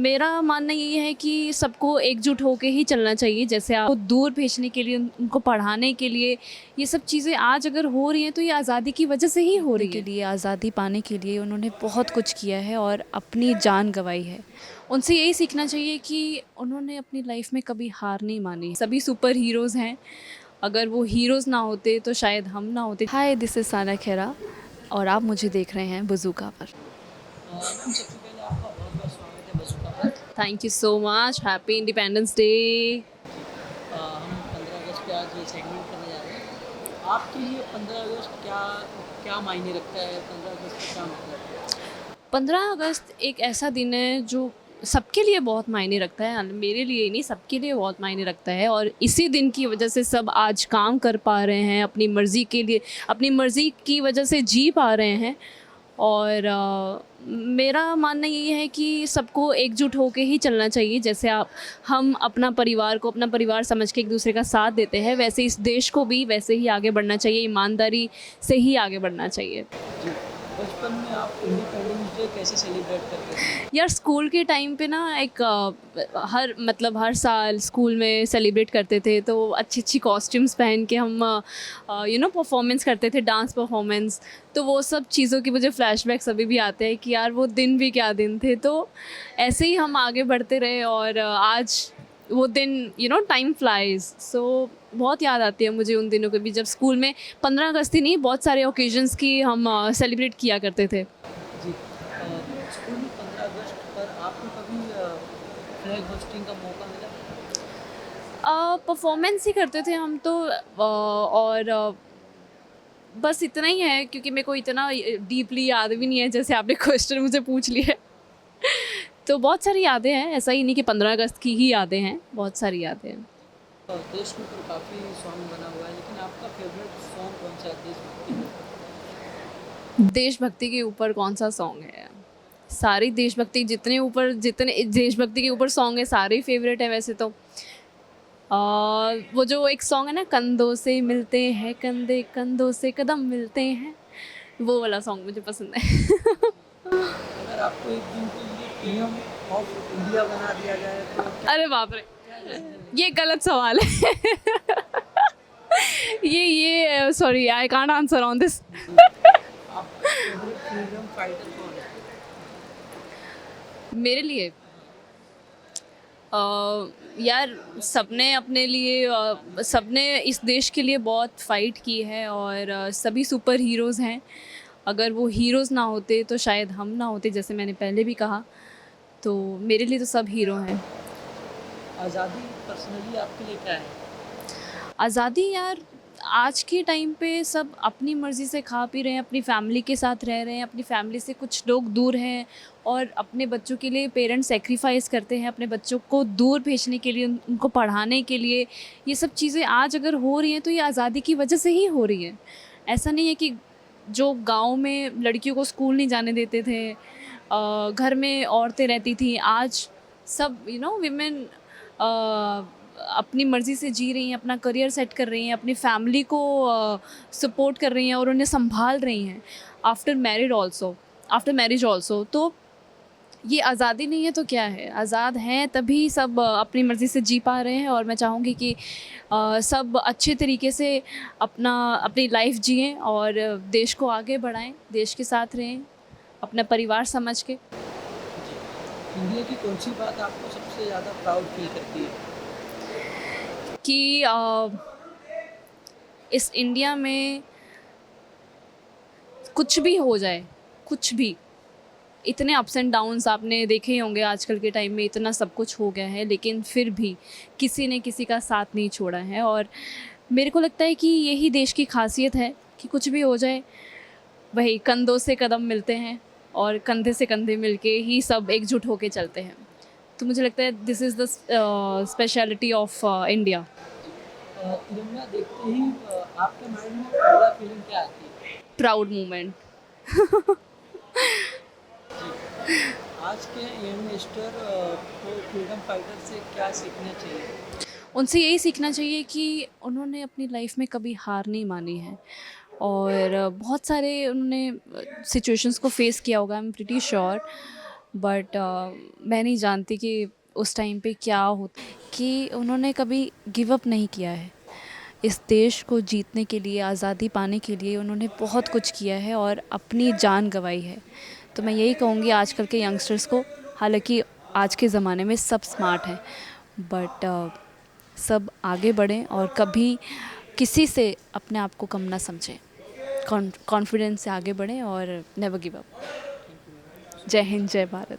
मेरा मानना ये है कि सबको एकजुट होके ही चलना चाहिए। जैसे आपको दूर भेजने के लिए, उनको पढ़ाने के लिए, ये सब चीज़ें आज अगर हो रही हैं तो ये आज़ादी की वजह से ही हो रही के है। लिए आज़ादी पाने के लिए उन्होंने बहुत कुछ किया है और अपनी जान गंवाई है। उनसे यही सीखना चाहिए कि उन्होंने अपनी लाइफ में कभी हार नहीं मानी। सभी सुपर हीरोज़ हैं, अगर वो हीरोज़ ना होते तो शायद हम ना होते। हाय, दिस इज़ साना खेरा और आप मुझे देख रहे हैं बज़ूका पर। मैम सबसे पहले आपका बहुत बहुत स्वागत है बसुका पर। Thank you so much. Happy independence day. हम 15 अगस्त पे आज ये सेगमेंट करने जा रहे हैं। आपके लिए 15 अगस्त क्या क्या मायने रखता है? 15 अगस्त का क्या मतलब है? 15 अगस्त एक ऐसा दिन है जो सबके लिए बहुत मायने रखता है। मेरे लिए ही नहीं, सबके लिए बहुत मायने रखता है। और इसी दिन की वजह से सब आज काम कर पा रहे हैं, अपनी मर्ज़ी के लिए, अपनी मर्ज़ी की वजह से जी पा रहे हैं। और मेरा मानना ये है कि सबको एकजुट होके ही चलना चाहिए। जैसे हम अपना परिवार को अपना परिवार समझ के एक दूसरे का साथ देते हैं, वैसे इस देश को भी वैसे ही आगे बढ़ना चाहिए, ईमानदारी से ही आगे बढ़ना चाहिए। जी, बचपन में आप इंडिपेंडेंस डे कैसे सेलिब्रेट करते थे? यार स्कूल के टाइम पे ना एक हर साल स्कूल में सेलिब्रेट करते थे, तो अच्छी अच्छी कॉस्ट्यूम्स पहन के हम परफॉर्मेंस करते थे, डांस परफॉर्मेंस। तो वो सब चीज़ों की मुझे फ्लैशबैक्स अभी भी आते हैं कि यार वो दिन भी क्या दिन थे। तो ऐसे ही हम आगे बढ़ते रहे और आज वो दिन टाइम फ्लाइज। सो बहुत याद आती है मुझे उन दिनों की भी, जब स्कूल में 15 अगस्त ही नहीं, बहुत सारे ओकेजन्स की हम सेलिब्रेट किया करते थे। जी, स्कूल में 15 अगस्त पर आपको कभी फ्लैग होस्टिंग का मौका मिला? परफॉर्मेंस ही करते थे हम तो। बस इतना ही है, क्योंकि मेरे को इतना डीपली याद भी नहीं है जैसे आपने क्वेश्चन मुझे पूछ लिया है। तो बहुत सारी यादें हैं, ऐसा ही नहीं कि 15 अगस्त की ही यादें हैं, बहुत सारी यादें हैं। देश के ऊपर काफ़ी सॉन्ग बना हुआ है, लेकिन आपका फेवरेट सॉन्ग कौन सा है देशभक्ति के ऊपर? देशभक्ति के ऊपर कौन सा सॉन्ग है? सारी देशभक्ति, जितने देशभक्ति के ऊपर सॉन्ग है सारे ही फेवरेट है वैसे तो। वो जो एक सॉन्ग है ना, कंधों से मिलते हैं कंधे, कंधों से कदम मिलते हैं, वो वाला सॉन्ग मुझे पसंद है। अगर आपको एक दिन के लिए पीएम ऑफ इंडिया बना दिया जाए तो क्या अरे बाप रे, क्या ये गलत सवाल है। ये sorry, I can't answer on this. आपका फेवरेट फ्रीडम फाइटर कौन है? मेरे लिए यार सबने अपने लिए सबने इस देश के लिए बहुत फ़ाइट की है और सभी सुपर हीरोज़ हैं। अगर वो हीरोज़ ना होते तो शायद हम ना होते, जैसे मैंने पहले भी कहा। तो मेरे लिए तो सब हीरो हैं। आज़ादी पर्सनली आपके लिए क्या है? आज़ादी यार, आज के टाइम पे सब अपनी मर्ज़ी से खा पी रहे हैं, अपनी फैमिली के साथ रह रहे हैं, अपनी फैमिली से कुछ लोग दूर हैं और अपने बच्चों के लिए पेरेंट्स सेक्रीफाइस करते हैं, अपने बच्चों को दूर भेजने के लिए, उनको पढ़ाने के लिए। ये सब चीज़ें आज अगर हो रही हैं तो ये आज़ादी की वजह से ही हो रही है। ऐसा नहीं है कि जो गाँव में लड़कियों को स्कूल नहीं जाने देते थे, घर में औरतें रहती थीं, आज सब विमेन अपनी मर्ज़ी से जी रही हैं, अपना करियर सेट कर रही हैं, अपनी फैमिली को सपोर्ट कर रही हैं और उन्हें संभाल रही हैं आफ्टर मैरिज ऑल्सो। तो ये आज़ादी नहीं है तो क्या है? आज़ाद हैं तभी सब अपनी मर्ज़ी से जी पा रहे हैं। और मैं चाहूँगी कि सब अच्छे तरीके से अपनी लाइफ जिएं और देश को आगे बढ़ाएं, देश के साथ रहें, अपना परिवार समझ के। इंडिया की कौन सी बात आपको सबसे ज़्यादा प्राउड फील करती है? कि इस इंडिया में कुछ भी हो जाए, कुछ भी, इतने अप्स एंड डाउन्स आपने देखे ही होंगे आजकल के टाइम में, इतना सब कुछ हो गया है, लेकिन फिर भी किसी ने किसी का साथ नहीं छोड़ा है। और मेरे को लगता है कि यही देश की खासियत है कि कुछ भी हो जाए, वही कंधों से कदम मिलते हैं और कंधे से कंधे मिलके ही सब एकजुट होके चलते हैं। तो मुझे लगता है this is the speciality of India. तिरंगा देखते ही आपके माइंड में पहला फीलिंग क्या आती है? Proud moment. आज के यंगस्टर को फ्रीडम फाइटर से क्या सीखना चाहिए? उनसे यही सीखना चाहिए कि उन्होंने अपनी लाइफ में कभी हार नहीं मानी है और बहुत सारे उन्होंने सिचुएशंस को फेस किया होगा, I am pretty sure. But मैं नहीं जानती कि उस टाइम पे क्या होता कि उन्होंने कभी गिव अप नहीं किया है। इस देश को जीतने के लिए, आज़ादी पाने के लिए उन्होंने बहुत कुछ किया है और अपनी जान गंवाई है। तो मैं यही कहूँगी आजकल के यंगस्टर्स को, हालांकि आज के ज़माने में सब स्मार्ट हैं, बट सब आगे बढ़ें और कभी किसी से अपने आप को कम ना समझें। कॉन्फिडेंस से आगे बढ़ें और नेवर गिव अप। जय हिंद, जय भारत।